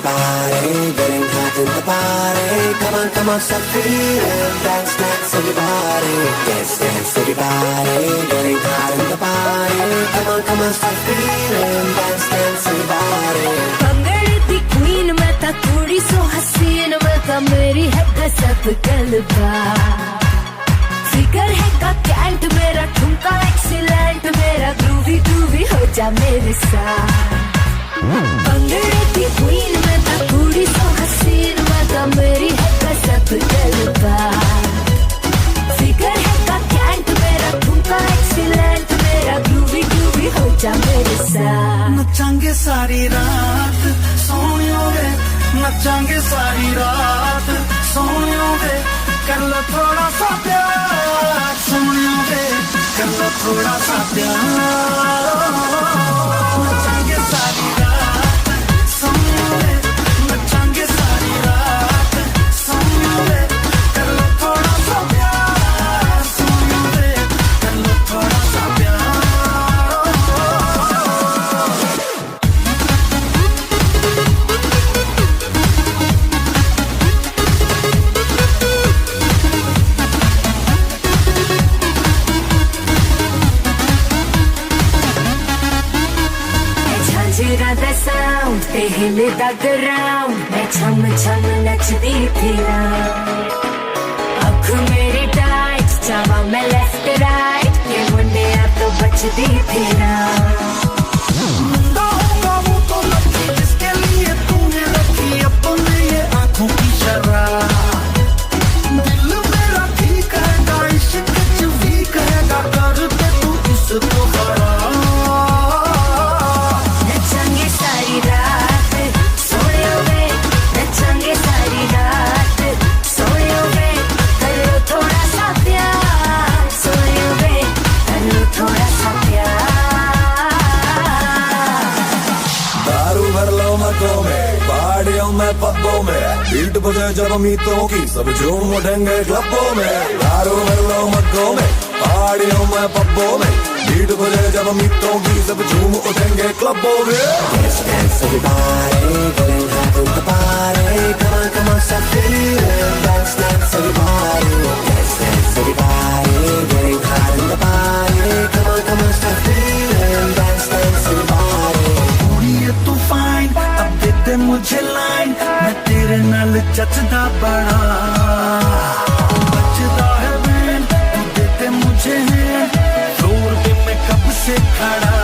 everybody, getting hot in the party. Come on, start feeling, dance, dance, everybody. Dance, dance, everybody, getting hot in the party. Come on, start feeling, dance, dance, everybody. भंगड़े the queen मैं ता कुड़ी सो हसीन मैं ता मेरी है गजब गलबा फिगर है का कैंट मेरा ठुमका एक्सीलेंट मेरा ग्रूवी ग्रूवी हो जा मेरे साथ भंगड़े दी क्वीन मैं ता कुड़ी सो हसीन मैं ता मेरी है गजब गलबा फिगर है का कैंट मेरा ठुमका एक्सीलेंट मेरा ग्रूवी ग्रूवी हो जा मेरे साथ नचांगे सारी रात सोनियो वे नचांगे सारी रात सोनियो वे कर लो थोड़ा सा प्यार सोनियो वे कर लो थोड़ा सा प्यार नचांगे सारी रात सोनियो वे नचांगे सारी रात सोनियो वे कर लो थोड़ा सा प्यार सोनियो वे कर लो थोड़ा सा प्यार Hear the sound, they हिले the ground. मैं छम छम नचती थी ना आँख मेरी टाइट जावा मैं लेफ्ट राइट ये मुंडे अब तो बचती थी ना मुंडा होगा वो तो लकी जिसके लिए तूने रखी अपने ये आँखों की शराब दिल मेरा ठीक कहेगा इश्क भी कहेगा कर दे तू इसको खराब नचेंगे सारी रात सोए वे नचेंगे सारी रात सोए वे कर लो थोड़ा सा प्यार सोए वे कर लो थोड़ा सा प्यार दारू भर लो मटों में पहाड़ियों में पब्बों में बीट बजे जब मीतों की सब झूम उठेंगे क्लबों में दारू भर लो मटों में पहाड़ियों में पब्बों में बीट बजे जब मीतों की सब झूम उठेंगे क्लबों में Dance, dance, everybody, getting hot in the party. Come on, start feeling, dance, dance, everybody. Dance, dance, everybody, getting hot in the party. Come on, start feeling, dance, dance, everybody. ये तू फाइन अब दे दे मुझे line मैं तेरे नाल जचदा बड़ा बचदा है बैंड तू दे दे मुझे है फ्लोर पे मैं कब से खड़ा